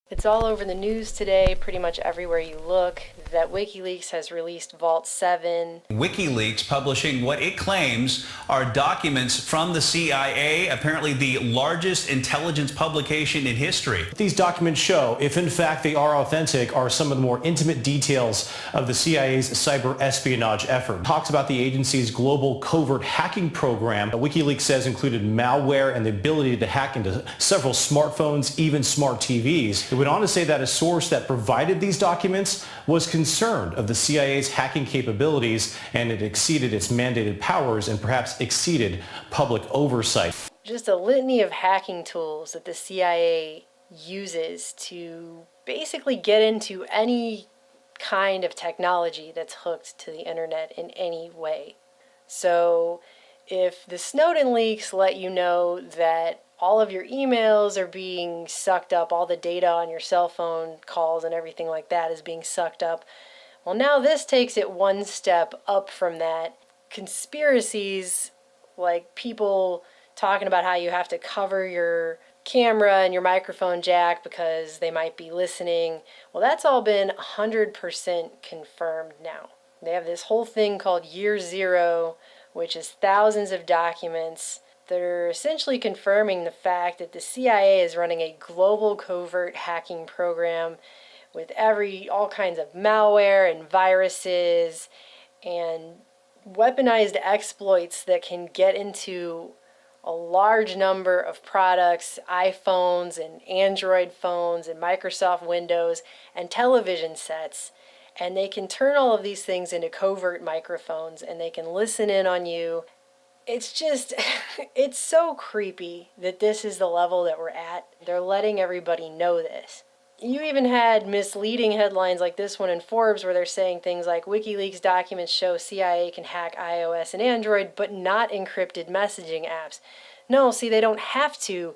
It's all over the news today, pretty much everywhere you look, that WikiLeaks has released Vault 7. WikiLeaks publishing what it claims are documents from the CIA, apparently the largest intelligence publication in history. These documents show, if in fact they are authentic, are some of the more intimate details of the CIA's cyber espionage effort. It talks about the agency's global covert hacking program. WikiLeaks says included malware and the ability to hack into several smartphones, even smart TVs. It went on to say that a source that provided these documents was concerned of the CIA's hacking capabilities, and it exceeded its mandated powers and perhaps exceeded public oversight. Just a litany of hacking tools that the CIA uses to basically get into any kind of technology that's hooked to the internet in any way. So if the Snowden leaks let you know that all of your emails are being sucked up, all the data on your cell phone calls and everything like that is being sucked up, well, now this takes it one step up from that. Conspiracies, like people talking about how you have to cover your camera and your microphone jack because they might be listening, well, that's all been 100% confirmed now. They have this whole thing called Year Zero, which is thousands of documents that are essentially confirming the fact that the CIA is running a global covert hacking program with all kinds of malware and viruses and weaponized exploits that can get into a large number of products, iPhones and Android phones and Microsoft Windows and television sets. And they can turn all of these things into covert microphones and they can listen in on you. It's just, it's so creepy that this is the level that we're at. They're letting everybody know this. You even had misleading headlines like this one in Forbes where they're saying things like WikiLeaks documents show CIA can hack iOS and Android but not encrypted messaging apps. No, see, they don't have to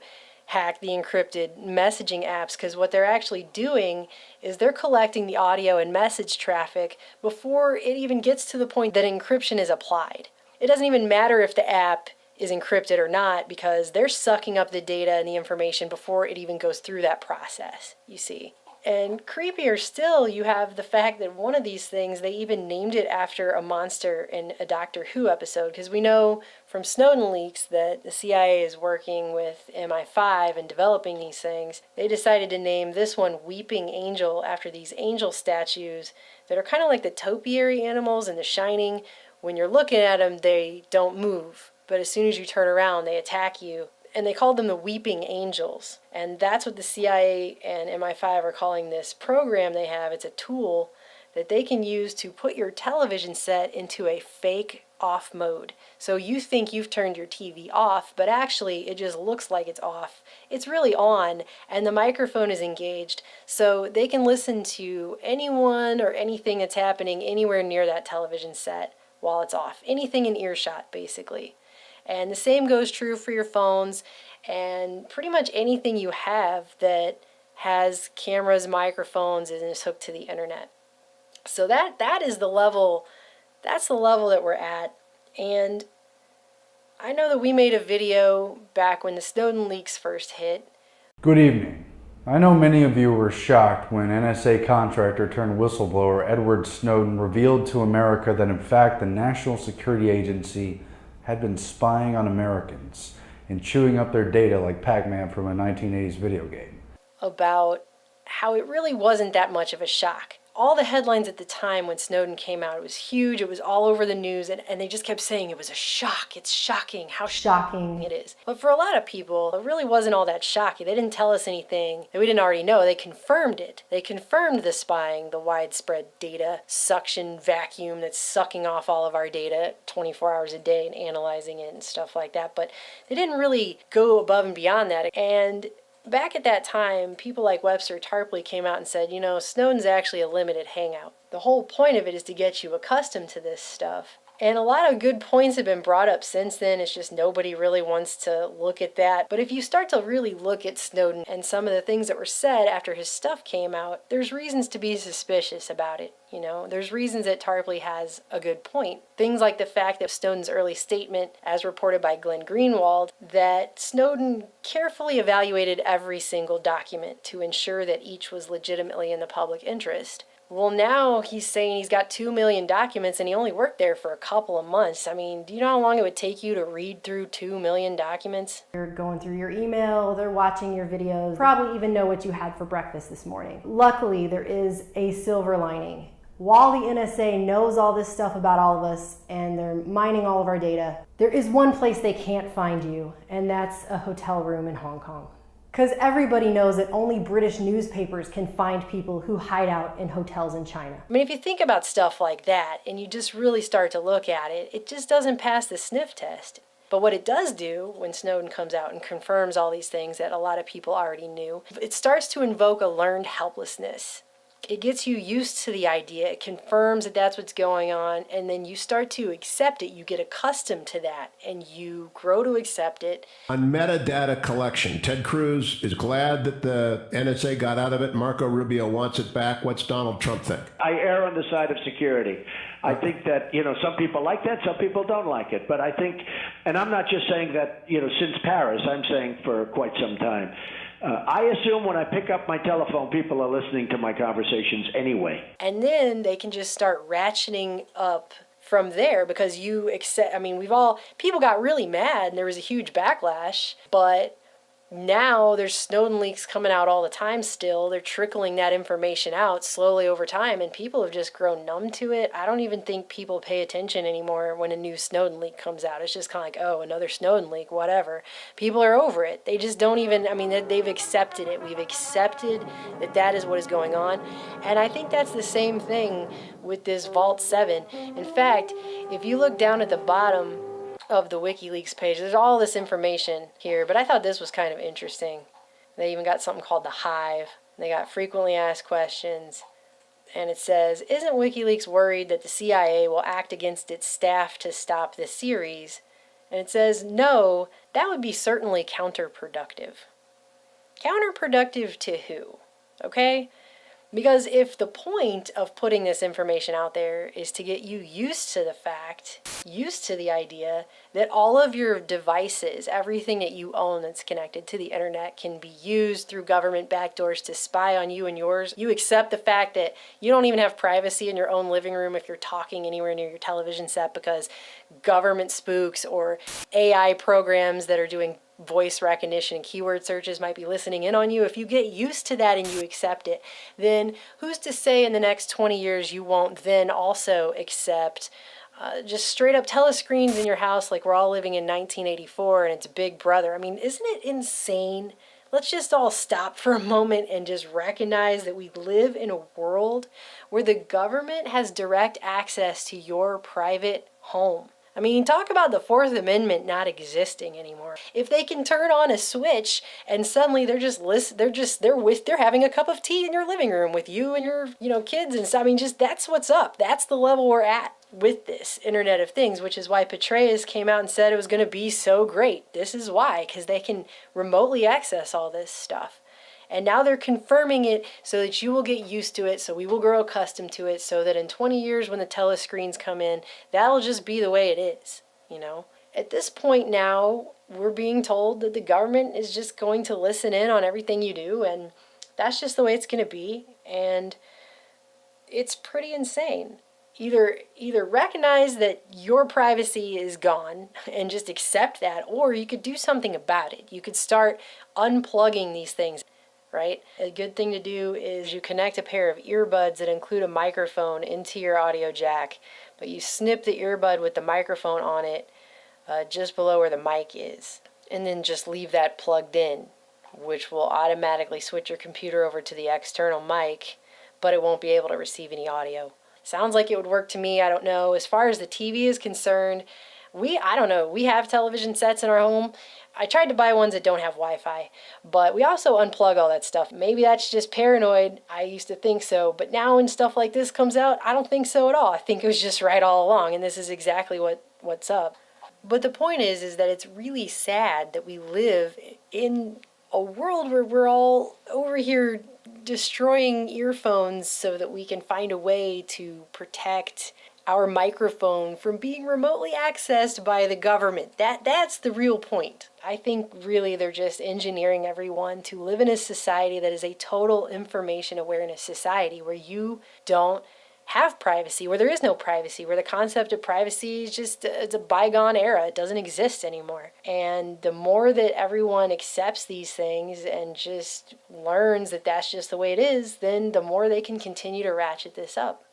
hack the encrypted messaging apps because what they're actually doing is they're collecting the audio and message traffic before it even gets to the point that encryption is applied. It doesn't even matter if the app is encrypted or not because they're sucking up the data and the information before it even goes through that process, you see. And creepier still, you have the fact that one of these things, they even named it after a monster in a Doctor Who episode, because we know from Snowden leaks that the CIA is working with MI5 and developing these things. They decided to name this one Weeping Angel after these angel statues that are kind of like the topiary animals in The Shining. When you're looking at them, they don't move, but as soon as you turn around, they attack you. And they called them the Weeping Angels. And that's what the CIA and MI5 are calling this program they have. It's a tool that they can use to put your television set into a fake off mode. So you think you've turned your TV off, but actually it just looks like it's off. It's really on, and the microphone is engaged, so they can listen to anyone or anything that's happening anywhere near that television set while it's off. Anything in earshot, basically. And the same goes true for your phones and pretty much anything you have that has cameras, microphones, and is hooked to the internet. So that is the level, that's the level that we're at. And I know that we made a video back when the Snowden leaks first hit. Good evening. I know many of you were shocked when NSA contractor turned whistleblower Edward Snowden revealed to America that in fact the National Security Agency had been spying on Americans and chewing up their data like Pac-Man from a 1980s video game. About how it really wasn't that much of a shock. All the headlines at the time when Snowden came out, it was huge, it was all over the news, and they just kept saying it was a shock, it's shocking, how shocking it is. But for a lot of people, it really wasn't all that shocking. They didn't tell us anything that we didn't already know. They confirmed it. They confirmed the spying, the widespread data suction vacuum that's sucking off all of our data 24 hours a day and analyzing it and stuff like that. But they didn't really go above and beyond that. And back at that time, people like Webster Tarpley came out and said, you know, Snowden's actually a limited hangout. The whole point of it is to get you accustomed to this stuff. And a lot of good points have been brought up since then. It's just nobody really wants to look at that. But if you start to really look at Snowden and some of the things that were said after his stuff came out, there's reasons to be suspicious about it. There's reasons that Tarpley has a good point. Things like the fact that Snowden's early statement, as reported by Glenn Greenwald, that Snowden carefully evaluated every single document to ensure that each was legitimately in the public interest. Well, now he's saying he's got 2 million documents and he only worked there for a couple of months. I mean, do you know how long it would take you to read through 2 million documents? You're going through your email, they're watching your videos, probably even know what you had for breakfast this morning. Luckily, there is a silver lining. While the NSA knows all this stuff about all of us and they're mining all of our data, there is one place they can't find you, and that's a hotel room in Hong Kong. Because everybody knows that only British newspapers can find people who hide out in hotels in China. I mean, if you think about stuff like that and you just really start to look at it, it just doesn't pass the sniff test. But what it does do when Snowden comes out and confirms all these things that a lot of people already knew, it starts to invoke a learned helplessness. It gets you used to the idea, it confirms that that's what's going on, and then you start to accept it. You get accustomed to that, and you grow to accept it. On metadata collection, Ted Cruz is glad that the NSA got out of it. Marco Rubio wants it back. What's Donald Trump think? I err on the side of security. I think that, some people like that, some people don't like it. But I think, and I'm not just saying that, since Paris, I'm saying for quite some time. I assume when I pick up my telephone, people are listening to my conversations anyway. And then they can just start ratcheting up from there because people got really mad and there was a huge backlash, but now there's Snowden leaks coming out all the time still. They're trickling that information out slowly over time, and people have just grown numb to it. I don't even think people pay attention anymore when a new Snowden leak comes out. It's just kind of like, oh, another Snowden leak, whatever. People are over it. They just don't even, they've accepted it. We've accepted that that is what is going on. And I think that's the same thing with this Vault 7. In fact, if you look down at the bottom of the WikiLeaks page, there's all this information here, but I thought this was kind of interesting. They even got something called the Hive. They got frequently asked questions, and it says, isn't WikiLeaks worried that the CIA will act against its staff to stop the series? And it says, no, that would be certainly counterproductive. Counterproductive to who? Okay? Because if the point of putting this information out there is to get you used to the fact, used to the idea that all of your devices, everything that you own that's connected to the internet can be used through government backdoors to spy on you and yours, you accept the fact that you don't even have privacy in your own living room if you're talking anywhere near your television set because government spooks or AI programs that are doing voice recognition and keyword searches might be listening in on you. If you get used to that and you accept it, then who's to say in the next 20 years you won't then also accept just straight up telescreens in your house like we're all living in 1984 and it's Big Brother? Isn't it insane? Let's just all stop for a moment and just recognize that we live in a world where the government has direct access to your private home. Talk about the Fourth Amendment not existing anymore. If they can turn on a switch and suddenly they're having a cup of tea in your living room with you and your kids and stuff. That's what's up. That's the level we're at with this Internet of Things, which is why Petraeus came out and said it was going to be so great. This is why, because they can remotely access all this stuff. And now they're confirming it so that you will get used to it, so we will grow accustomed to it, so that in 20 years when the telescreens come in, that'll just be the way it is, At this point now, we're being told that the government is just going to listen in on everything you do, and that's just the way it's going to be, and it's pretty insane. Either recognize that your privacy is gone and just accept that, or you could do something about it. You could start unplugging these things. Right? A good thing to do is you connect a pair of earbuds that include a microphone into your audio jack, but you snip the earbud with the microphone on it just below where the mic is, and then just leave that plugged in, which will automatically switch your computer over to the external mic, but it won't be able to receive any audio. Sounds like it would work to me, I don't know. As far as the TV is concerned, I don't know, we have television sets in our home. I tried to buy ones that don't have Wi-Fi, but we also unplug all that stuff. Maybe that's just paranoid. I used to think so, but now when stuff like this comes out, I don't think so at all. I think it was just right all along, and this is exactly what's up. But the point is that it's really sad that we live in a world where we're all over here destroying earphones so that we can find a way to protect our microphone from being remotely accessed by the government. That's the real point. I think really they're just engineering everyone to live in a society that is a total information awareness society where you don't have privacy, where there is no privacy, where the concept of privacy is just it's a bygone era. It doesn't exist anymore. And the more that everyone accepts these things and just learns that that's just the way it is, then the more they can continue to ratchet this up.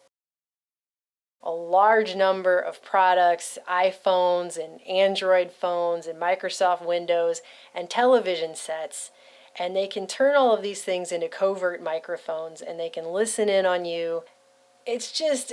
A large number of products, iPhones and Android phones and Microsoft Windows and television sets, and they can turn all of these things into covert microphones and they can listen in on you. It's just,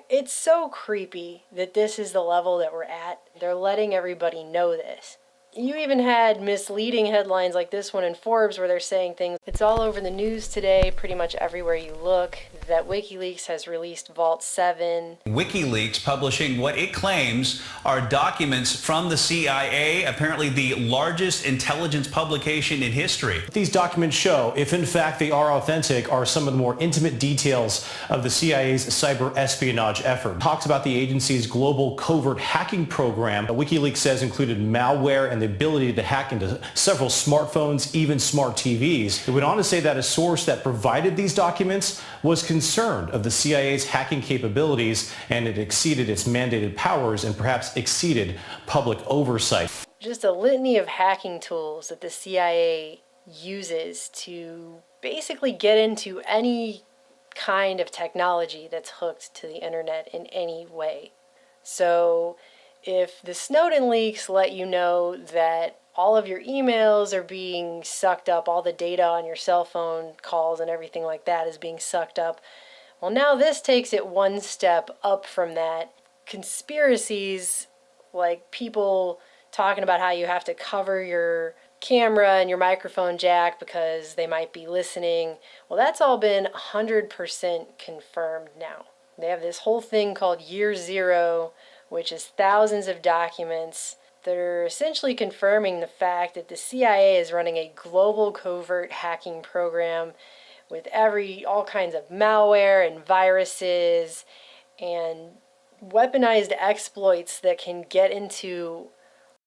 it's so creepy that this is the level that we're at. They're letting everybody know this. You even had misleading headlines like this one in Forbes where they're saying things. It's all over the news today, pretty much everywhere you look, that WikiLeaks has released Vault 7. WikiLeaks publishing what it claims are documents from the CIA, apparently the largest intelligence publication in history. These documents show, if in fact they are authentic, are some of the more intimate details of the CIA's cyber espionage effort. It talks about the agency's global covert hacking program. WikiLeaks says included malware and the ability to hack into several smartphones, even smart TVs. It went on to say that a source that provided these documents was concerned of the CIA's hacking capabilities, and it exceeded its mandated powers and perhaps exceeded public oversight. Just a litany of hacking tools that the CIA uses to basically get into any kind of technology that's hooked to the internet in any way. So if the Snowden leaks let you know that all of your emails are being sucked up, all the data on your cell phone calls and everything like that is being sucked up, well, now this takes it one step up from that. Conspiracies, like people talking about how you have to cover your camera and your microphone jack because they might be listening, well, that's all been 100% confirmed now. They have this whole thing called Year Zero, which is thousands of documents that are essentially confirming the fact that the CIA is running a global covert hacking program with all kinds of malware and viruses and weaponized exploits that can get into